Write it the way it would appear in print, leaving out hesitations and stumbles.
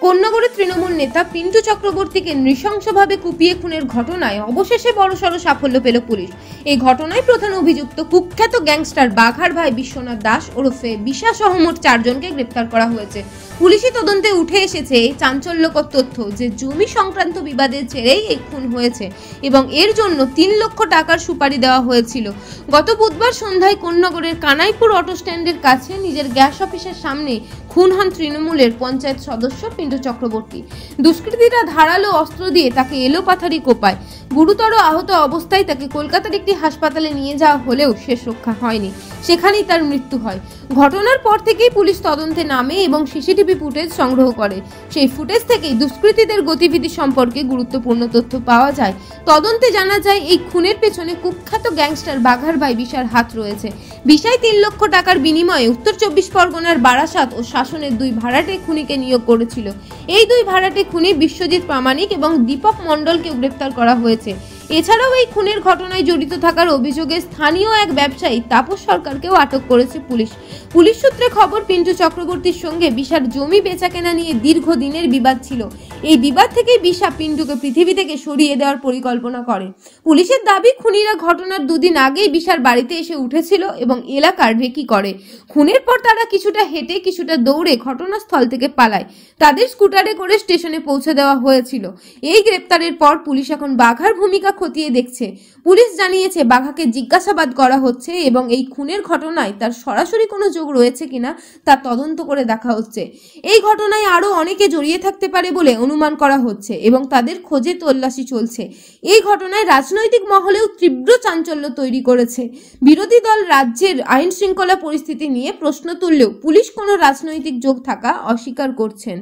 কোন্নগরের তৃণমূল নেতা পিন্টু চক্রবর্তীকে নৃশংসভাবে কুপিয়ে খুনের ঘটনায় অবশেষে বড়সড় সাফল্য পেল পুলিশ। এই ঘটনায় প্রধান অভিযুক্ত কুখ্যাত গ্যাংস্টার বাঘার ভাই বিশ্বনাথ দাস ওরফে বিশা সহ মোট 4 জনকে গ্রেপ্তার করা হয়েছে। পুলিশি তদন্তে উঠে এসেছে চাঞ্চল্যকর তথ্য যে জমি সংক্রান্ত বিবাদের জেরেই এই খুন হয়েছে এবং এর জন্য 3 লক্ষ টাকার সুপারি দেওয়া হয়েছিল। গত বুধবার সন্ধ্যায় কোন্নগরের কানাইপুর অটো স্ট্যান্ডের কাছে নিজের গ্যাস অফিসের সামনে খুন হন তৃণমূলের পঞ্চায়েত সদস্য পিন্টু চক্রবর্তী। দুষ্কৃতীরা ধারালো অস্ত্র দিয়ে তাকে এলোপাথারি কোপায়। গুরুতর আহত অবস্থায় তাকে কলকাতার একটি হাসপাতালে নিয়ে যাওয়া হলেও শেষ রক্ষা হয়নি, সেখানেই তার মৃত্যু হয়। ঘটনার পর থেকেই পুলিশ তদন্তে নামে এবং সিসিটিভি ফুটেজ সংগ্রহ করে। সেই ফুটেজ থেকেই দুষ্কৃতীদের গতিবিধি সম্পর্কে গুরুত্বপূর্ণ তথ্য পাওয়া যায়। তদন্তে জানা যায় এই খুনের পেছনে কুখ্যাত গ্যাংস্টার বাঘার ভাই বিশার হাত রয়েছে। বিশাই 3 লক্ষ টাকার বিনিময়ে উত্তর 24 পরগনার বারাসাত ও শাসনের 2 ভাড়াটে খুনিকে নিয়োগ করেছিল। এই 2 ভাড়াটে খুনি বিশ্বজিৎ প্রামাণিক এবং দীপক মণ্ডলকে গ্রেপ্তার করা হয়েছে। এছাড়াও এই খুনের ঘটনায় জড়িত থাকার অভিযোগে স্থানীয় এক ব্যবসায়ী তাপস সরকারকেও আটক করেছে পুলিশ। পুলিশ সূত্রে খবর, পিন্টু চক্রবর্তীর সঙ্গে বিশার জমি বেচাকেনা নিয়ে দীর্ঘদিনের বিবাদ ছিল। এই বিবাদ থেকেই বিশা পিন্টুকে পৃথিবী থেকে সরিয়ে দেওয়ার পরিকল্পনা করে। পুলিশের দাবি, খুনিরা ঘটনার 2 দিন আগেই বিশার বাড়িতে এসে উঠেছিল এবং এলাকার রেকি করে। খুনের পর তারা কিছুটা হেঁটে কিছুটা দৌড়ে ঘটনাস্থল থেকে পালায়। তাদের স্কুটারে করে স্টেশনে পৌঁছে দেওয়া হয়েছিল। এই গ্রেপ্তারের পর পুলিশ এখন বাঘার ভূমিকা খতিয়ে দেখছে। পুলিশ জানিয়েছে বাঘাকে জিজ্ঞাসাবাদ করা হচ্ছে এবং এই খুনের ঘটনায় তার সরাসরি কোনো যোগ রয়েছে কিনা তা তদন্ত করে দেখা হচ্ছে। এই ঘটনায় আরো অনেকে জড়িয়ে থাকতে পারে বলে অনুমান করা হচ্ছে এবং তাদের খোঁজে তল্লাশি চলছে। এই ঘটনায় রাজনৈতিক মহলেও তীব্র চাঞ্চল্য তৈরি করেছে। বিরোধী দল রাজ্যের আইন শৃঙ্খলা পরিস্থিতি নিয়ে প্রশ্ন তুললেও পুলিশ কোনো রাজনৈতিক যোগ থাকা অস্বীকার করছেন।